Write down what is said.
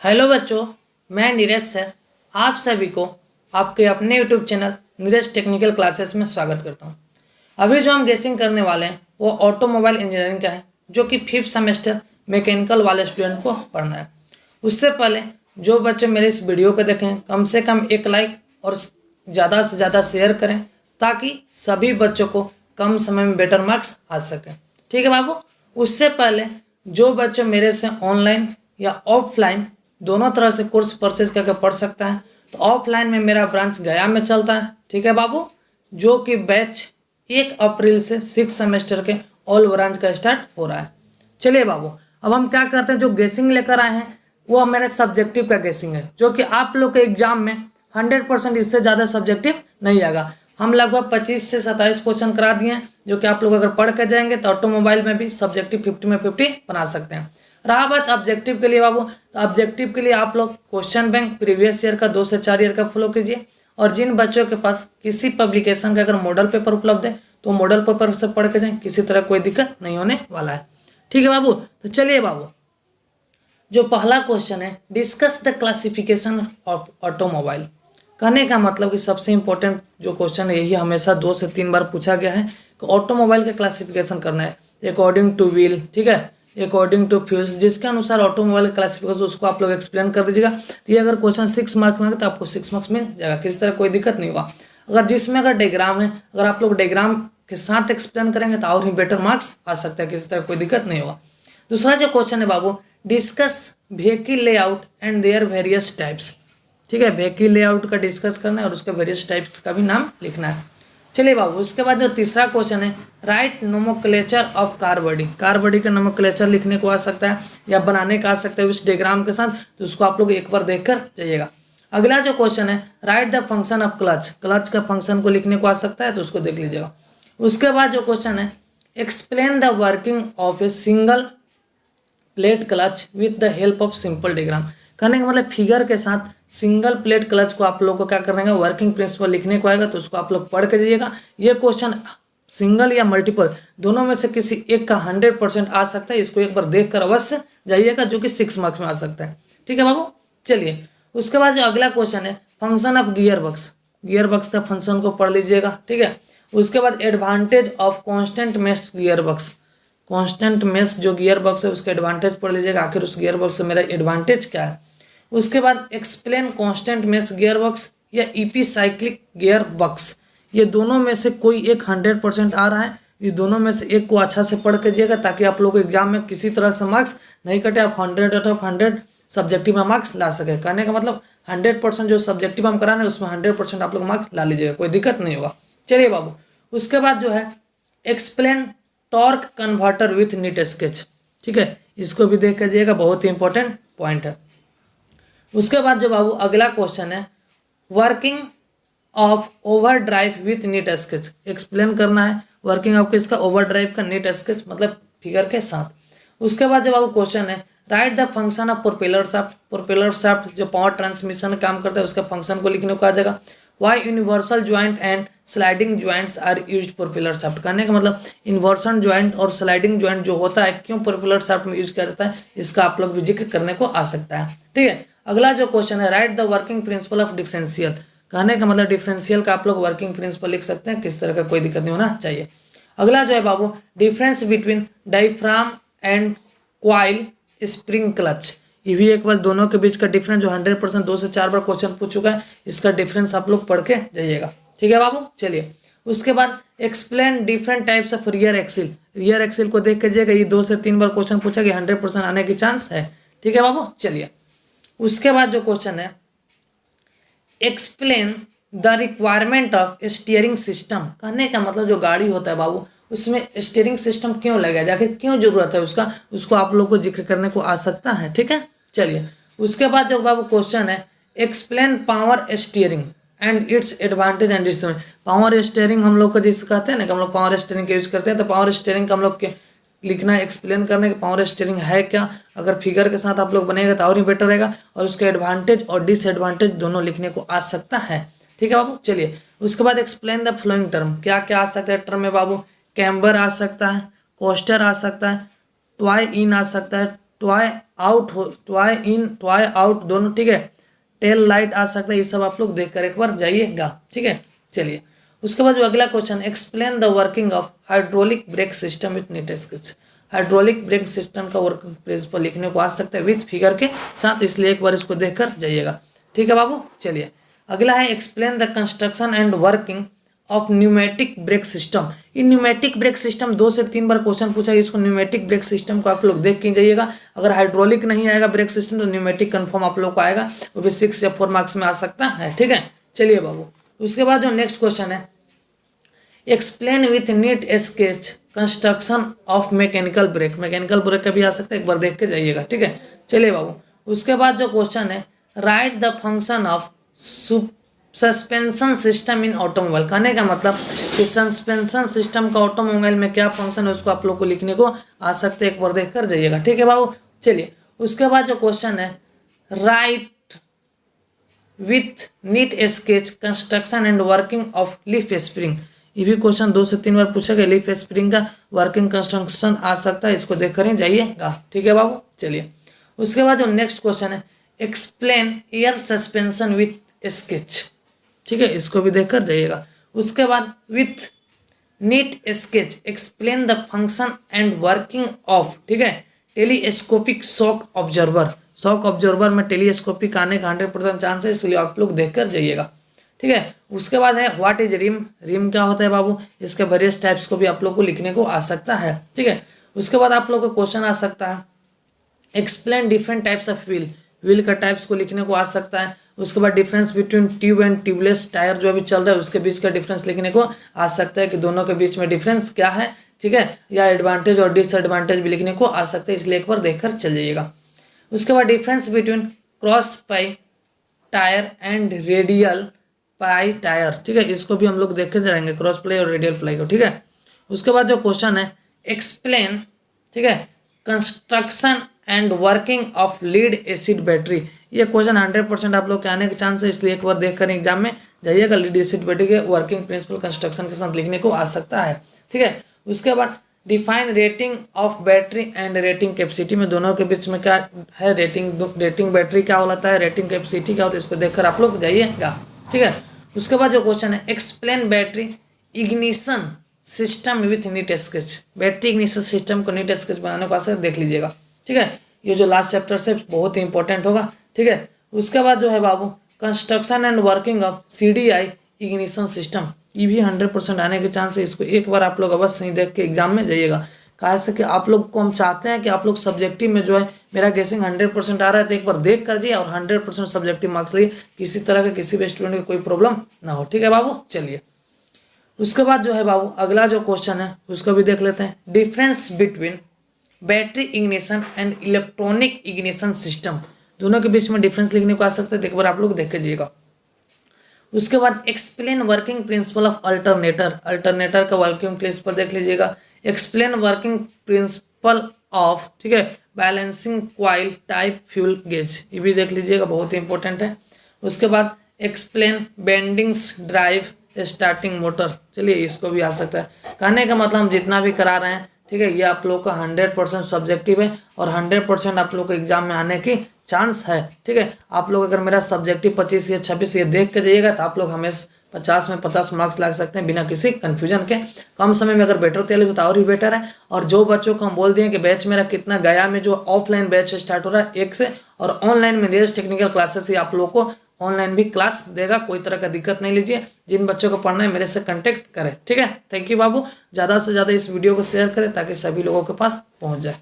Hello बच्चों, मैं Neeraj sir आप सभी को आपके अपने YouTube channel Neeraj technical classes में स्वागत करता हूं। अभी जो हम गेसिंग करने वाले हैं वो ऑटोमोबाइल इंजीनियरिंग का है, जो कि 5th सेमेस्टर मैकेनिकल वाले स्टूडेंट को पढ़ना है। उससे पहले जो बच्चे मेरे इस वीडियो को देखें कम से कम एक लाइक और ज़्यादा से ज़्यादा शेयर करें, ताकि सभी बच्चों को कम समय में बेटर मार्क्स आ सकें। ठीक है बाबू। उससे पहले जो बच्चे मेरे से ऑनलाइन या ऑफलाइन दोनों तरह से कोर्स परचेज करके पढ़ सकता है, तो ऑफलाइन में मेरा ब्रांच गया में चलता है। ठीक है बाबू, जो कि बैच 1 अप्रैल से 6 सेमेस्टर के ऑल ब्रांच का स्टार्ट हो रहा है। चलिए बाबू, अब हम क्या करते हैं, जो गेसिंग लेकर आए हैं वो मेरा सब्जेक्टिव का गेसिंग है, जो कि आप लोग के एग्जाम में 100% इससे ज़्यादा सब्जेक्टिव नहीं आएगा। हम लगभग 25 से 27 क्वेश्चन करा दिए हैं, जो कि आप लोग अगर पढ़ के जाएंगे तो ऑटोमोबाइल में भी सब्जेक्टिव 50 में 50 बना सकते हैं। रहा बात ऑब्जेक्टिव के लिए बाबू, तो ऑब्जेक्टिव के लिए आप लोग क्वेश्चन बैंक प्रीवियस ईयर का 2 से 4 ईयर का फॉलो कीजिए, और जिन बच्चों के पास किसी पब्लिकेशन का अगर मॉडल पेपर उपलब्ध है तो मॉडल पेपर से पढ़ के जाएं, किसी तरह कोई दिक्कत नहीं होने वाला है। ठीक है बाबू, तो चलिए बाबू, जो पहला क्वेश्चन है, discuss the classification of automobile. कहने का मतलब कि सबसे इंपॉर्टेंट जो क्वेश्चन है यही हमेशा 2 से 3 बार पूछा गया है कि ऑटोमोबाइल का क्लासिफिकेशन करना है अकॉर्डिंग टू व्हील, ठीक है, अकॉर्डिंग टू फ्यूल्स, जिसके अनुसार ऑटोमोबाइल का क्लासिफिकेशन उसको आप लोग एक्सप्लेन कर दीजिएगा। तो ये अगर क्वेश्चन 6 मार्क्स में है तो आपको 6 मार्क्स मिल जाएगा, किसी तरह कोई दिक्कत नहीं होगा। अगर जिसमें अगर डायग्राम है, अगर आप लोग डायग्राम के साथ एक्सप्लेन करेंगे तो और ही बेटर मार्क्स आ सकता है, किसी तरह कोई दिक्कत नहीं होगा। दूसरा जो क्वेश्चन है बाबू, discuss vehicle layout and their various types. ठीक है, व्हीकल लेआउट का डिस्कस करना है और उसके वेरियस टाइप्स का भी नाम लिखना है। चलिए बाबू, उसके बाद जो तीसरा क्वेश्चन है, right nomenclature of car body. Car body का नोमेनक्लेचर लिखने को आ सकता है या बनाने का आ सकता है उस डायग्राम के साथ, तो उसको आप लोग एक बार देखकर जाइएगा। अगला जो क्वेश्चन है, right the function of clutch. Clutch का फंक्शन को लिखने को आ सकता है, तो उसको देख लीजिएगा। उसके बाद जो क्वेश्चन है, explain the working of a single plate clutch with the help of simple diagram. कहने का मतलब फिगर के साथ सिंगल प्लेट क्लच को आप लोग को क्या करना है, वर्किंग प्रिंसिपल लिखने को आएगा, तो उसको आप लोग पढ़ के जाइएगा। ये क्वेश्चन सिंगल या मल्टीपल दोनों में से किसी एक का 100% आ सकता है, इसको एक बार देख कर अवश्य जाइएगा, जो कि 6 मार्क्स में आ सकता है। ठीक है बाबू, चलिए उसके बाद जो अगला क्वेश्चन है, function of gear box. Gear box का फंक्शन को पढ़ लीजिएगा। ठीक है, उसके बाद advantage of constant mesh gear box. Constant mesh जो गियर बॉक्स है उसका एडवांटेज पढ़ लीजिएगा, आखिर उस गियर बॉक्स से मेरा एडवांटेज क्या है। उसके बाद explain constant mesh gear box या ईपी साइक्लिक गियर बॉक्स, ये दोनों में से कोई एक 100% आ रहा है, ये दोनों में से एक को अच्छा से पढ़ के जाइएगा, ताकि आप लोग को एग्जाम में किसी तरह से मार्क्स नहीं कटे, आप 100 आउट ऑफ 100 सब्जेक्टिव में मार्क्स ला सके। कहने का मतलब 100% जो सब्जेक्टिव हम करा रहे हैं उसमें 100% आप लोग मार्क्स ला लीजिएगा, कोई दिक्कत नहीं होगा। चलिए बाबू, उसके बाद जो है, explain torque converter with NEET sketch. ठीक है, इसको भी देख कर जाइएगा, बहुत ही इंपॉर्टेंट पॉइंट है। उसके बाद जो बाबू अगला क्वेश्चन है, working of over drive with NEET sketch. Explain करना है वर्किंग ऑफ किसका, ओवर ड्राइव का नीट स्केच मतलब फिगर के साथ। उसके बाद जो बाबू क्वेश्चन है, right the function of propeller shaft. Propeller shaft जो पावर ट्रांसमिशन काम करता है उसका फंक्शन को लिखने को आ जाएगा। Why universal joint and sliding joints are used propeller shaft. कहने का मतलब इन्वर्सन ज्वाइंट और स्लाइडिंग ज्वाइंट जो होता है क्यों प्रोपेलर शाफ्ट में यूज किया जाता है, इसका आप लोग भी जिक्र करने को आ सकता है। ठीक है, अगला जो क्वेश्चन है, right the working principle of differential. कहने का मतलब डिफरेंशियल का आप लोग वर्किंग प्रिंसिपल लिख सकते हैं, किस तरह का कोई दिक्कत नहीं होना चाहिए। अगला जो है बाबू, difference between diaphragm and coil spring clutch. ये भी एक बार दोनों के बीच का डिफरेंस जो 100% 2 से 4 बार क्वेश्चन पूछ चुका है, इसका डिफरेंस आप लोग पढ़ के जाइएगा। ठीक है बाबू, चलिए उसके बाद explain different types of rear axle. Rear axle को देख के जाइएगा, ये 2 से 3 बार क्वेश्चन पूछा कि 100% आने की चांस है। ठीक है बाबू, चलिए उसके बाद जो क्वेश्चन है, explain the requirement of steering system. कहने का मतलब जो गाड़ी होता है बाबू उसमें स्टीयरिंग सिस्टम क्यों लगाया जाए, क्यों जरूरत है उसका, उसको आप लोग को जिक्र करने को आ सकता है। ठीक है, चलिए उसके बाद जो बाबू क्वेश्चन है, explain power steering and it's advantage and disadvantage. Power steering हम लोग को जिस कहते हैं ना कि हम लोग पावर स्टीयरिंग का यूज करते हैं, तो पावर स्टीयरिंग का हम लोग के लिखना है, एक्सप्लेन करना है कि पावर स्टीयरिंग है क्या। अगर फिगर के साथ आप लोग बनेगा तो और ही बेटर रहेगा, और उसके एडवांटेज और डिसएडवांटेज दोनों लिखने को आ सकता है। ठीक है बाबू, चलिए उसके बाद एक्सप्लेन द फ्लोइंग टर्म। क्या क्या आ सकता है टर्म में बाबू, कैम्बर आ सकता है, कोस्टर आ सकता है, टॉय इन आ सकता है, ट्वाई इन ट्वाई आउट दोनों, ठीक है। टेल लाइट आ सकता है, ये सब आप लोग देखकर एक बार जाइएगा, ठीक है। चलिए उसके बाद जो अगला question, explain the working of hydraulic brake system with NEET sketch. Hydraulic brake system का वर्किंग प्रिंसिपल लिखने को आ सकता है विथ फिगर के साथ, इसलिए एक बार इसको देखकर जाइएगा, ठीक है बाबू। चलिए अगला है explain the construction and working of pneumatic brake system. In pneumatic brake system 2 से 3 बार क्वेश्चन पूछा है, इसको न्यूमेटिक ब्रेक सिस्टम को आप लोग देख के जाइएगा। अगर हाइड्रोलिक नहीं आएगा ब्रेक सिस्टम तो न्यूमेटिक कंफर्म आप लोग को आएगा, वो भी 6 या 4 मार्क्स में आ सकता है, ठीक है। चलिए बाबू उसके बाद जो नेक्स्ट क्वेश्चन है, explain with NEET sketch construction of mechanical break. Mechanical break का भी आ सकता है, एक बार देख के जाइएगा, ठीक है। चलिए बाबू उसके बाद जो क्वेश्चन है, right the function of suspension system in automobile. कहने का मतलब कि सस्पेंशन सिस्टम का ऑटोमोबाइल में क्या फंक्शन है उसको आप लोग को लिखने को आ सकते हैं, एक बार देख कर जाइएगा, ठीक है बाबू। चलिए उसके बाद जो क्वेश्चन है, right with NEET sketch construction and working of leaf spring. ये भी क्वेश्चन 2 से 3 बार पूछा गया, लीफ स्प्रिंग का वर्किंग कंस्ट्रक्शन आ सकता है, इसको देख कर ही जाइएगा, ठीक है बाबू। चलिए उसके बाद जो नेक्स्ट क्वेश्चन है, explain air suspension with sketch, ठीक है, इसको भी देख कर जाइएगा। उसके बाद with NEET sketch explain the function and working of, ठीक है, telescopic shock observer. Shock observer में टेलीस्कोपिक आने का 100% चांस है, इसलिए आप लोग देख कर जाइएगा, ठीक है। उसके बाद है व्हाट इज रिम। रिम क्या होता है बाबू, इसके वेरियस टाइप्स को भी आप लोग को लिखने को आ सकता है, ठीक है। उसके बाद आप लोग को क्वेश्चन आ सकता है, explain different types of wheel. Wheel का टाइप्स को लिखने को आ सकता है। उसके बाद difference between tube and tubeless tyre जो अभी चल रहा है उसके बीच का डिफरेंस लिखने को आ सकता है कि दोनों के बीच में डिफरेंस क्या है, ठीक है, या एडवांटेज और डिसएडवांटेज भी लिखने को आ सकता है, इसलिए एक बार देखकर चल जाइएगा। उसके बाद difference between cross pi tyre and radial pi tyre, ठीक है, इसको भी हम लोग देख के जाएंगे, क्रॉस प्लाई और रेडियल प्लाई को, ठीक है। उसके बाद जो क्वेश्चन है, एक्सप्लेन, ठीक है, construction and working of lead acid battery. ये क्वेश्चन 100% आप लोग के आने के चांस है, इसलिए एक बार देख कर एग्जाम में जाइएगा। लीड एसिड बैटरी के वर्किंग प्रिंसिपल कंस्ट्रक्शन के साथ लिखने को आ सकता है, ठीक है। उसके बाद define rating of battery and rating capacity में दोनों के बीच में क्या है, रेटिंग बैटरी क्या होता है, रेटिंग कैपेसिटी क्या होता है, इसको देखकर आप लोग जाइएगा, ठीक है। उसके बाद जो क्वेश्चन है, explain battery ignition system with NEET sketch. Battery ignition system को नीट स्केच बनाने को आसान देख लीजिएगा, ठीक है। ये जो लास्ट चैप्टर से बहुत ही इंपॉर्टेंट होगा, ठीक है। उसके बाद जो है बाबू, construction and working of CDI ignition system, ये भी 100% आने के चांस है, इसको एक बार आप लोग अवश्य नहीं देख के एग्जाम में जाइएगा। कहा से कि आप लोग को हम चाहते हैं कि आप लोग सब्जेक्टिव में जो है मेरा गेसिंग 100% आ रहा है तो एक बार देख कर जाइए और 100% सब्जेक्टिव मार्क्स लिए, किसी तरह के किसी भी स्टूडेंट को कोई प्रॉब्लम ना हो, ठीक है बाबू। चलिए उसके बाद जो है बाबू अगला जो क्वेश्चन है उसको भी देख लेते हैं, difference between battery ignition and electronic ignition system. दोनों के बीच में डिफरेंस लिखने को आ सकता है, तो एक बार आप लोग देख के जाइएगा। उसके बाद explain working principle of alternator. Alternator का वर्किंग प्रिंसिपल देख लीजिएगा। एक्सप्लेन वर्किंग प्रिंसिपल ऑफ, ठीक है, balancing coil type fuel gauge, ये भी देख लीजिएगा, बहुत ही इंपॉर्टेंट है। उसके बाद एक्सप्लेन बेंडिंग्स ड्राइव स्टार्टिंग मोटर, चलिए इसको भी आ सकता है। कहने का मतलब हम जितना भी करा रहे हैं, ठीक है, ये आप लोग का 100% सब्जेक्टिव है और 100% आप लोग को एग्जाम में आने की चांस है, ठीक है। आप लोग अगर मेरा सब्जेक्टिव 25 या 26 ये देख के जाइएगा तो आप लोग हमें 50 में 50 मार्क्स ला सकते हैं बिना किसी कन्फ्यूजन के। कम समय में अगर बेटर तैयारी हो तो और भी बेटर है। और जो बच्चों को हम बोल दिए कि बैच मेरा कितना गया में जो ऑफलाइन बैच स्टार्ट हो रहा है 1 से, और ऑनलाइन में नीरज टेक्निकल क्लासेस ही आप लोग को ऑनलाइन भी क्लास देगा, कोई तरह का दिक्कत नहीं लीजिए। जिन बच्चों को पढ़ना है मेरे से कांटेक्ट करें, ठीक है। थैंक यू बाबू, ज़्यादा से ज़्यादा इस वीडियो को शेयर करें ताकि सभी लोगों के पास पहुंच जाए।